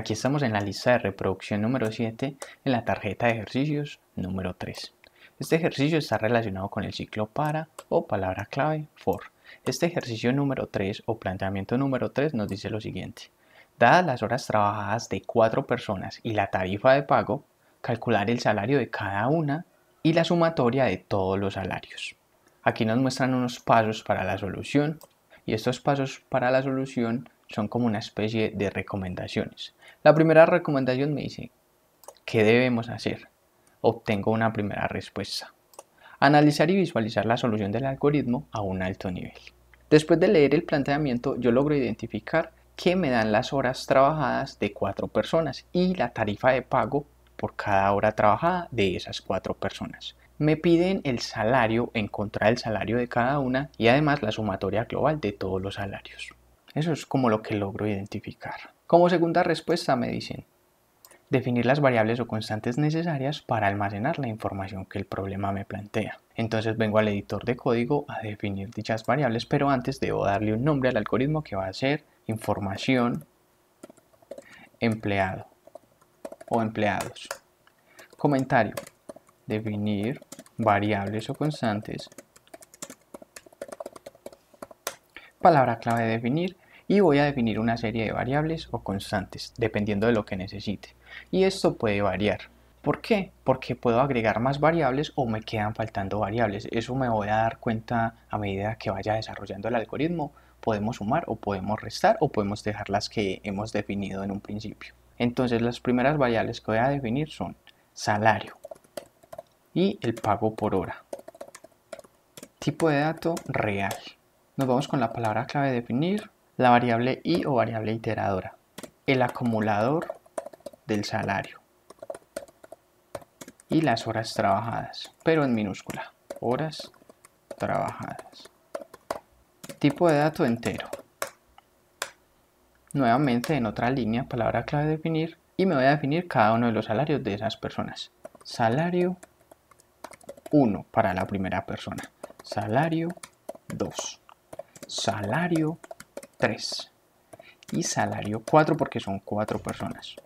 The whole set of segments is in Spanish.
Aquí estamos en la lista de reproducción número 7 en la tarjeta de ejercicios número 3. Este ejercicio está relacionado con el ciclo para o palabra clave for. Este ejercicio número 3 o planteamiento número 3 nos dice lo siguiente. Dadas las horas trabajadas de 4 personas y la tarifa de pago, calcular el salario de cada una y la sumatoria de todos los salarios. Aquí nos muestran unos pasos para la solución y estos pasos para la solución son como una especie de recomendaciones. La primera recomendación me dice, ¿qué debemos hacer? Obtengo una primera respuesta. Analizar y visualizar la solución del algoritmo a un alto nivel. Después de leer el planteamiento, yo logro identificar que me dan las horas trabajadas de 4 personas y la tarifa de pago por cada hora trabajada de esas 4 personas. Me piden el salario en contra del salario de cada una y además la sumatoria global de todos los salarios. Eso es como lo que logro identificar. Como segunda respuesta me dicen, definir las variables o constantes necesarias para almacenar la información que el problema me plantea. Entonces vengo al editor de código a definir dichas variables, pero antes debo darle un nombre al algoritmo que va a ser información empleado o empleados. Comentario, definir variables o constantes. Palabra clave de definir. Y voy a definir una serie de variables o constantes, dependiendo de lo que necesite. Y esto puede variar. ¿Por qué? Porque puedo agregar más variables o me quedan faltando variables. Eso me voy a dar cuenta a medida que vaya desarrollando el algoritmo. Podemos sumar o podemos restar o podemos dejar las que hemos definido en un principio. Entonces las primeras variables que voy a definir son salario y el pago por hora. Tipo de dato real. Nos vamos con la palabra clave de definir. La variable i o variable iteradora, el acumulador del salario y las horas trabajadas, pero en minúscula, horas trabajadas. Tipo de dato entero. Nuevamente en otra línea, palabra clave definir y me voy a definir cada uno de los salarios de esas personas. Salario 1 para la primera persona, salario 2, salario 3 y salario 4 porque son 4 personas.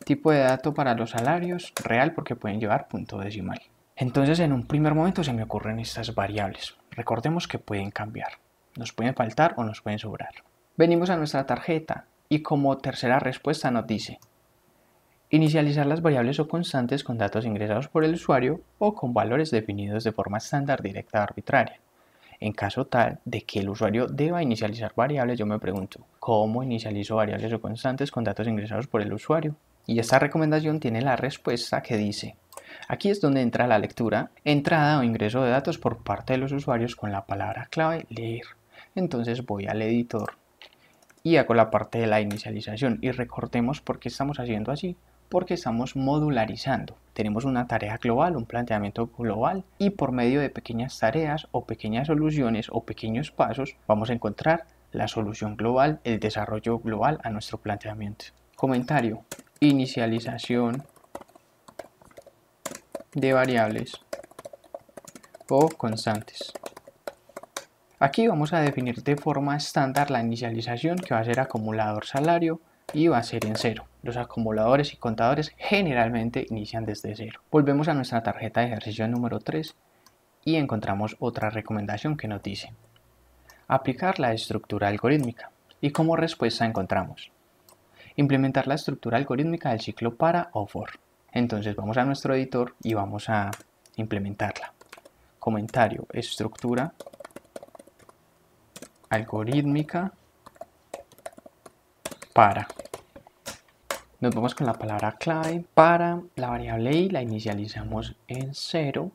Tipo de dato para los salarios real porque pueden llevar punto decimal. Entonces en un primer momento se me ocurren estas variables. Recordemos que pueden cambiar. Nos pueden faltar o nos pueden sobrar. Venimos a nuestra tarjeta y como tercera respuesta nos dice inicializar las variables o constantes con datos ingresados por el usuario o con valores definidos de forma estándar, directa o arbitraria. En caso tal de que el usuario deba inicializar variables, yo me pregunto, ¿cómo inicializo variables o constantes con datos ingresados por el usuario? Y esta recomendación tiene la respuesta que dice, aquí es donde entra la lectura, entrada o ingreso de datos por parte de los usuarios con la palabra clave leer. Entonces voy al editor y hago la parte de la inicialización y recordemos por qué estamos haciendo así. Porque estamos modularizando. Tenemos una tarea global, un planteamiento global y por medio de pequeñas tareas o pequeñas soluciones o pequeños pasos vamos a encontrar la solución global, el desarrollo global a nuestro planteamiento. Comentario, inicialización de variables o constantes. Aquí vamos a definir de forma estándar la inicialización que va a ser acumulador salario y va a ser en 0. Los acumuladores y contadores generalmente inician desde 0. Volvemos a nuestra tarjeta de ejercicio número 3 y encontramos otra recomendación que nos dice aplicar la estructura algorítmica y como respuesta encontramos implementar la estructura algorítmica del ciclo para o for. Entonces vamos a nuestro editor y vamos a implementarla. Comentario, estructura algorítmica para. Nos vamos con la palabra clave para la variable i, la inicializamos en 0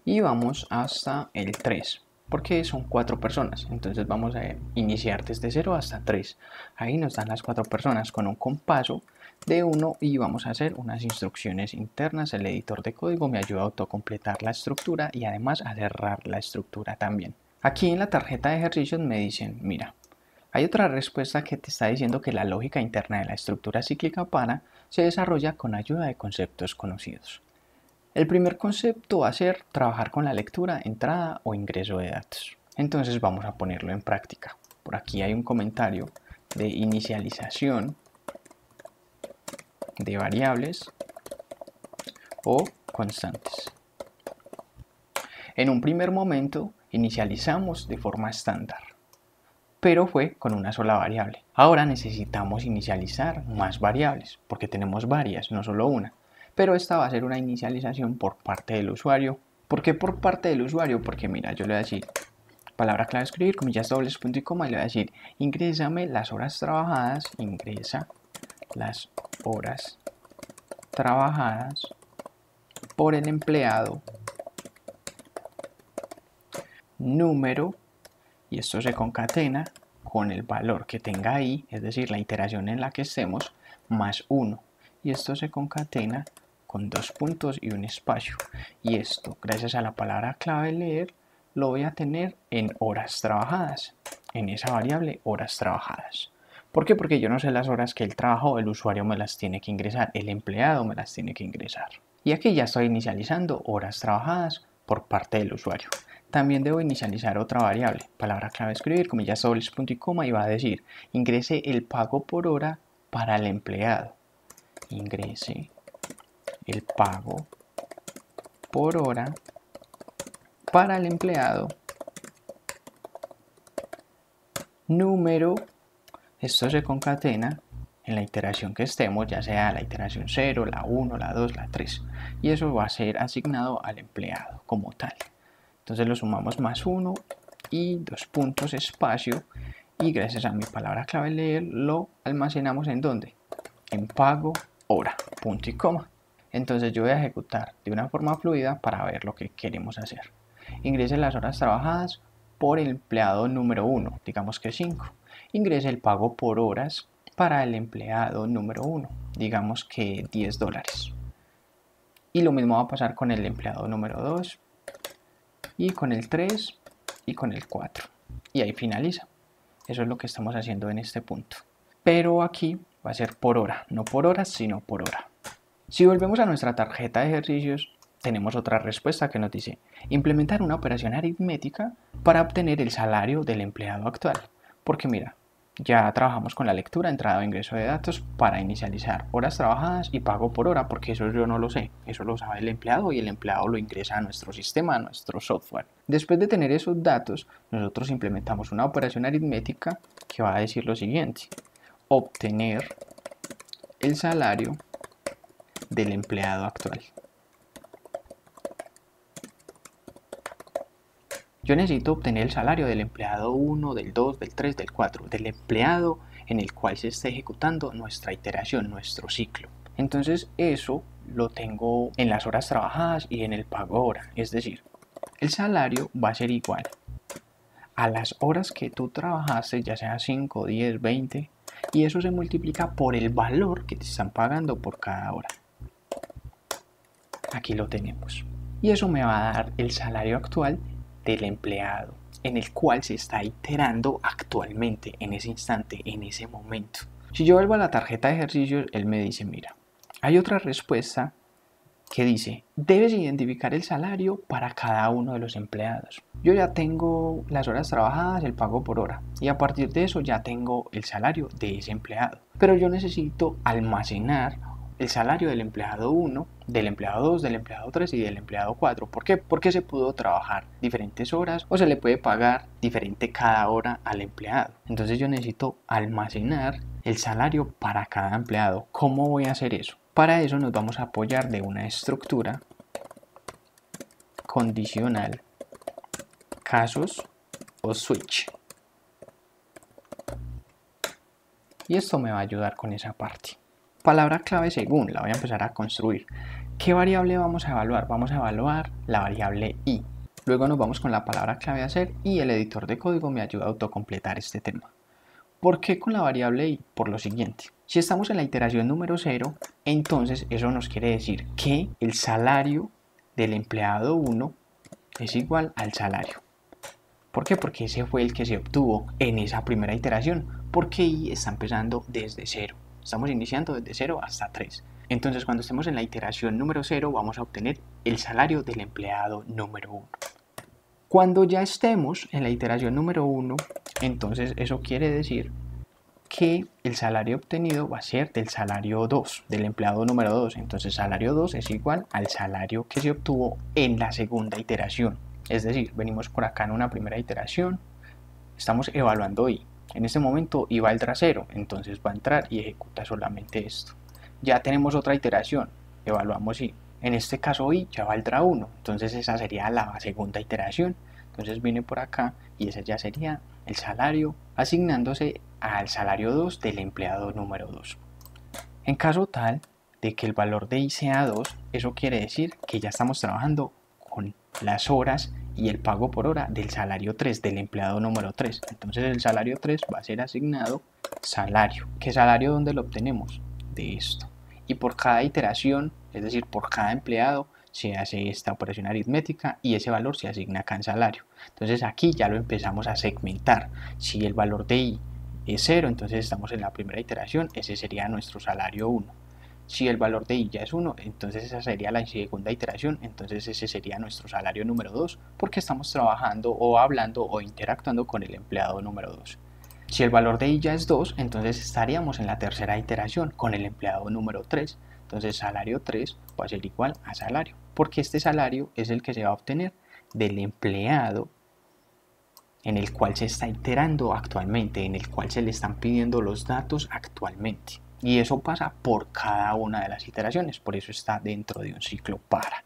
y vamos hasta el 3 porque son 4 personas, entonces vamos a iniciar desde 0 hasta 3. Ahí nos dan las 4 personas con un compaso de 1 y vamos a hacer unas instrucciones internas. El editor de código me ayuda a autocompletar la estructura y además a cerrar la estructura también. Aquí en la tarjeta de ejercicios me dicen, mira, hay otra respuesta que te está diciendo que la lógica interna de la estructura cíclica para se desarrolla con ayuda de conceptos conocidos. El primer concepto va a ser trabajar con la lectura, entrada o ingreso de datos. Entonces vamos a ponerlo en práctica. Por aquí hay un comentario de inicialización de variables o constantes. En un primer momento inicializamos de forma estándar, pero fue con una sola variable. Ahora necesitamos inicializar más variables, porque tenemos varias, no solo una. Pero esta va a ser una inicialización por parte del usuario. ¿Por qué por parte del usuario? Porque mira, yo le voy a decir palabra clave escribir, comillas dobles, punto y coma, y le voy a decir ingrésame las horas trabajadas, ingresa las horas trabajadas por el empleado número, y esto se concatena con el valor que tenga ahí, es decir, la iteración en la que estemos, más 1. Y esto se concatena con 2 puntos y un espacio. Y esto, gracias a la palabra clave leer, lo voy a tener en horas trabajadas, en esa variable horas trabajadas. ¿Por qué? Porque yo no sé las horas que él trabajó, el usuario me las tiene que ingresar, el empleado me las tiene que ingresar. Y aquí ya estoy inicializando horas trabajadas por parte del usuario. También debo inicializar otra variable, palabra clave escribir, comillas dobles, punto y coma, y va a decir, ingrese el pago por hora para el empleado. Ingrese el pago por hora para el empleado número, esto se concatena en la iteración que estemos, ya sea la iteración 0, la 1, la 2, la 3, y eso va a ser asignado al empleado como tal. Entonces lo sumamos más 1 y 2 puntos espacio, y gracias a mi palabra clave leer lo almacenamos en ¿dónde? En pago hora, punto y coma. Entonces yo voy a ejecutar de una forma fluida para ver lo que queremos hacer. Ingrese las horas trabajadas por el empleado número 1, digamos que 5. Ingrese el pago por horas para el empleado número 1, digamos que $10. Y lo mismo va a pasar con el empleado número 2, y con el 3 y con el 4. Y ahí finaliza. Eso es lo que estamos haciendo en este punto. Pero aquí va a ser por hora, no por horas, sino por hora. Si volvemos a nuestra tarjeta de ejercicios, tenemos otra respuesta que nos dice implementar una operación aritmética para obtener el salario del empleado actual. Porque mira, ya trabajamos con la lectura, entrada o ingreso de datos para inicializar horas trabajadas y pago por hora, porque eso yo no lo sé, eso lo sabe el empleado y el empleado lo ingresa a nuestro sistema, a nuestro software. Después de tener esos datos, nosotros implementamos una operación aritmética que va a decir lo siguiente: obtener el salario del empleado actual. Yo necesito obtener el salario del empleado 1, del 2, del 3, del 4, del empleado en el cual se está ejecutando nuestra iteración, nuestro ciclo. Entonces eso lo tengo en las horas trabajadas y en el pago hora. Es decir, el salario va a ser igual a las horas que tú trabajaste, ya sea 5, 10, 20, y eso se multiplica por el valor que te están pagando por cada hora. Aquí lo tenemos. Y eso me va a dar el salario actual del empleado en el cual se está iterando actualmente, en ese instante, en ese momento. Si yo vuelvo a la tarjeta de ejercicios, él me dice, mira, hay otra respuesta que dice, debes identificar el salario para cada uno de los empleados. Yo ya tengo las horas trabajadas, el pago por hora, y a partir de eso ya tengo el salario de ese empleado. Pero yo necesito almacenar el salario del empleado 1, del empleado 2, del empleado 3 y del empleado 4. ¿Por qué? Porque se pudo trabajar diferentes horas o se le puede pagar diferente cada hora al empleado. Entonces yo necesito almacenar el salario para cada empleado. ¿Cómo voy a hacer eso? Para eso nos vamos a apoyar de una estructura condicional casos o switch. Y esto me va a ayudar con esa parte. Palabra clave según, la voy a empezar a construir. ¿Qué variable vamos a evaluar? Vamos a evaluar la variable i. Luego nos vamos con la palabra clave hacer y el editor de código me ayuda a autocompletar este tema. ¿Por qué con la variable i? Por lo siguiente. Si estamos en la iteración número 0, entonces eso nos quiere decir que el salario del empleado 1 es igual al salario. ¿Por qué? Porque ese fue el que se obtuvo en esa primera iteración, porque i está empezando desde 0. Estamos iniciando desde 0 hasta 3. Entonces cuando estemos en la iteración número 0 vamos a obtener el salario del empleado número 1. Cuando ya estemos en la iteración número 1, entonces eso quiere decir que el salario obtenido va a ser del salario 2, del empleado número 2. Entonces salario 2 es igual al salario que se obtuvo en la segunda iteración. Es decir, venimos por acá en una primera iteración, estamos evaluando i. En este momento i valdrá 0, entonces va a entrar y ejecuta solamente esto. Ya tenemos otra iteración, evaluamos i. En este caso i ya valdrá 1, entonces esa sería la segunda iteración. Entonces viene por acá y ese ya sería el salario asignándose al salario 2 del empleado número 2. En caso tal de que el valor de i sea 2, eso quiere decir que ya estamos trabajando con las horas y el pago por hora del salario 3 del empleado número 3. Entonces el salario 3 va a ser asignado salario. ¿Qué salario dónde lo obtenemos? De esto. Y por cada iteración, es decir, por cada empleado, se hace esta operación aritmética y ese valor se asigna acá en salario. Entonces aquí ya lo empezamos a segmentar. Si el valor de i es 0, entonces estamos en la primera iteración, ese sería nuestro salario 1. Si el valor de i ya es 1, entonces esa sería la segunda iteración, entonces ese sería nuestro salario número 2, porque estamos trabajando o hablando o interactuando con el empleado número 2. Si el valor de i ya es 2, entonces estaríamos en la tercera iteración con el empleado número 3. Entonces salario 3 va a ser igual a salario, porque este salario es el que se va a obtener del empleado en el cual se está iterando actualmente, en el cual se le están pidiendo los datos actualmente. Y eso pasa por cada una de las iteraciones, por eso está dentro de un ciclo para.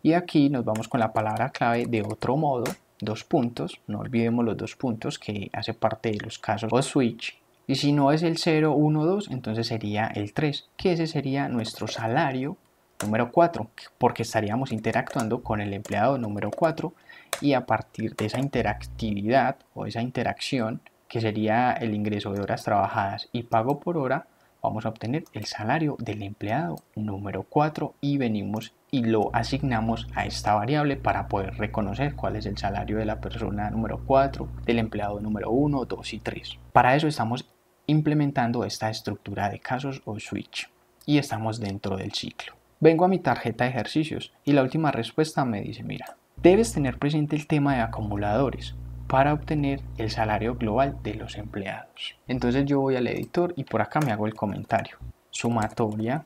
Y aquí nos vamos con la palabra clave de otro modo, dos puntos, no olvidemos los dos puntos que hace parte de los casos o switch. Y si no es el 0, 1, 2, entonces sería el 3, que ese sería nuestro salario número 4, porque estaríamos interactuando con el empleado número 4 y a partir de esa interactividad o esa interacción, que sería el ingreso de horas trabajadas y pago por hora, vamos a obtener el salario del empleado número 4 y venimos y lo asignamos a esta variable para poder reconocer cuál es el salario de la persona número 4, del empleado número 1, 2 y 3. Para eso estamos implementando esta estructura de casos o switch y estamos dentro del ciclo. Vengo a mi tarjeta de ejercicios y la última respuesta me dice, mira, debes tener presente el tema de acumuladores para obtener el salario global de los empleados. Entonces yo voy al editor y por acá me hago el comentario. Sumatoria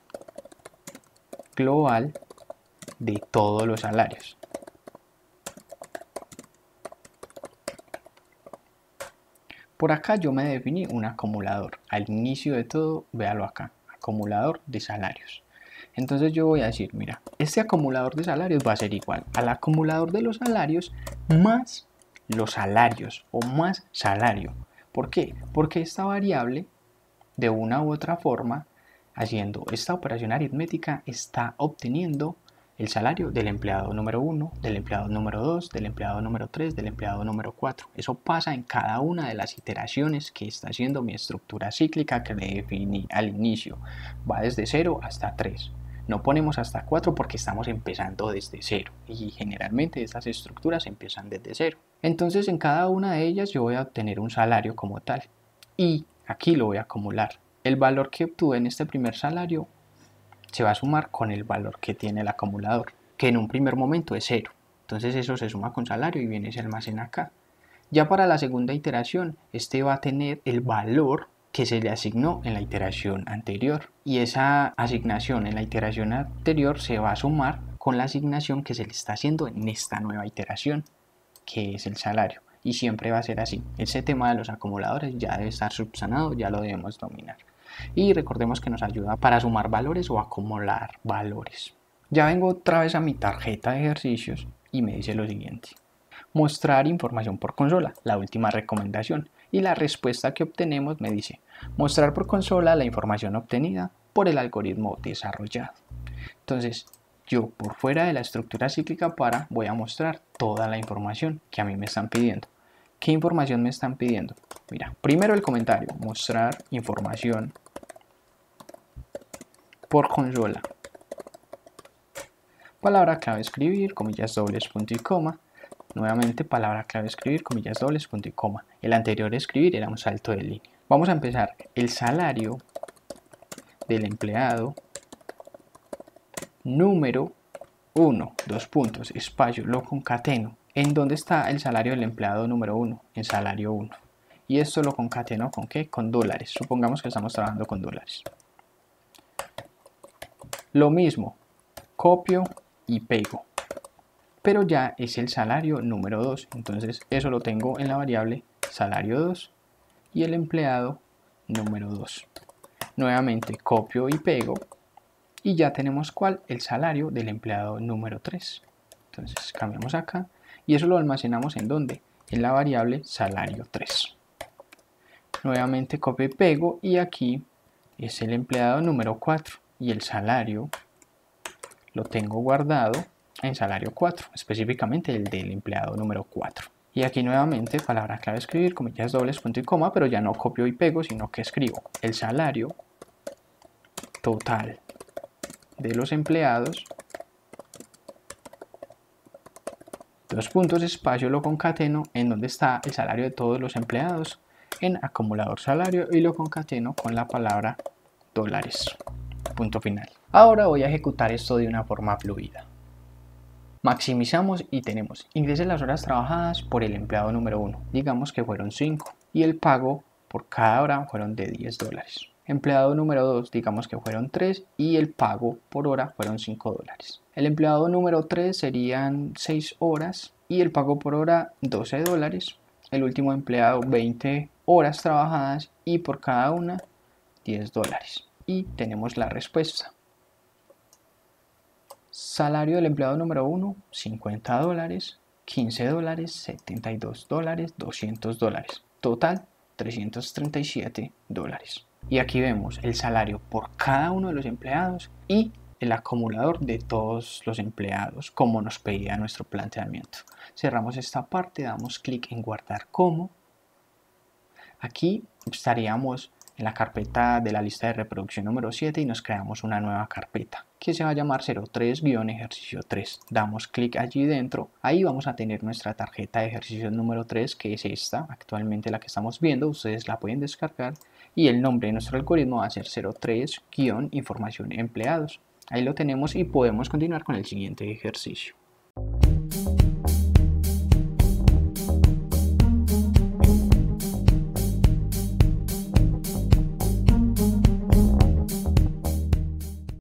global de todos los salarios. Por acá yo me definí un acumulador. Al inicio de todo, véalo acá, acumulador de salarios. Entonces yo voy a decir, mira, este acumulador de salarios va a ser igual al acumulador de los salarios más los salarios o más salario. ¿Por qué? Porque esta variable, de una u otra forma, haciendo esta operación aritmética, está obteniendo el salario del empleado número 1, del empleado número 2, del empleado número 3, del empleado número 4. Eso pasa en cada una de las iteraciones que está haciendo mi estructura cíclica que le definí al inicio. Va desde 0 hasta 3. No ponemos hasta 4 porque estamos empezando desde 0 y generalmente estas estructuras empiezan desde 0. Entonces en cada una de ellas yo voy a obtener un salario como tal y aquí lo voy a acumular. El valor que obtuve en este primer salario se va a sumar con el valor que tiene el acumulador, que en un primer momento es 0. Entonces eso se suma con salario y viene y se almacena acá. Ya para la segunda iteración, este va a tener el valor que se le asignó en la iteración anterior. Y esa asignación en la iteración anterior se va a sumar con la asignación que se le está haciendo en esta nueva iteración, que es el salario. Y siempre va a ser así. Ese tema de los acumuladores ya debe estar subsanado, ya lo debemos dominar. Y recordemos que nos ayuda para sumar valores o acumular valores. Ya vengo otra vez a mi tarjeta de ejercicios y me dice lo siguiente. Mostrar información por consola, la última recomendación. Y la respuesta que obtenemos me dice, mostrar por consola la información obtenida por el algoritmo desarrollado. Entonces, yo por fuera de la estructura cíclica para voy a mostrar toda la información que a mí me están pidiendo. ¿Qué información me están pidiendo? Mira, primero el comentario, mostrar información por consola. Palabra clave escribir, comillas dobles, punto y coma. Nuevamente palabra clave escribir, comillas dobles, punto y coma. El anterior escribir era un salto de línea. Vamos a empezar. El salario del empleado número 1, dos puntos, espacio, lo concateno. ¿En dónde está el salario del empleado número 1? En salario 1. Y esto lo concateno ¿con qué? Con dólares. Supongamos que estamos trabajando con dólares. Lo mismo, copio y pego. Pero ya es el salario número 2. Entonces eso lo tengo en la variable salario 2 y el empleado número 2. Nuevamente copio y pego y ya tenemos ¿cuál? El salario del empleado número 3. Entonces cambiamos acá y eso lo almacenamos ¿en dónde? En la variable salario 3. Nuevamente copio y pego y aquí es el empleado número 4 y el salario lo tengo guardado en salario 4, específicamente el del empleado número 4. Y aquí nuevamente palabra clave escribir, comillas dobles, punto y coma, pero ya no copio y pego, sino que escribo el salario total de los empleados, dos puntos, espacio, lo concateno en donde está el salario de todos los empleados, en acumulador salario, y lo concateno con la palabra dólares. Punto final. Ahora voy a ejecutar esto de una forma fluida. Maximizamos y tenemos ingrese las horas trabajadas por el empleado número 1, digamos que fueron 5, y el pago por cada hora fueron de $10. Empleado número 2, digamos que fueron 3 y el pago por hora fueron $5. El empleado número 3 serían 6 horas y el pago por hora $12. El último empleado 20 horas trabajadas y por cada una $10. Y tenemos la respuesta. Salario del empleado número 1, $50, $15, $72, $200. Total, $337. Y aquí vemos el salario por cada uno de los empleados y el acumulador de todos los empleados, como nos pedía nuestro planteamiento. Cerramos esta parte, damos clic en guardar como. Aquí estaríamos en la carpeta de la lista de reproducción número 7 y nos creamos una nueva carpeta que se va a llamar 03-ejercicio 3. Damos clic allí dentro, ahí vamos a tener nuestra tarjeta de ejercicio número 3, que es esta, actualmente la que estamos viendo, ustedes la pueden descargar, y el nombre de nuestro algoritmo va a ser 03-información empleados. Ahí lo tenemos y podemos continuar con el siguiente ejercicio.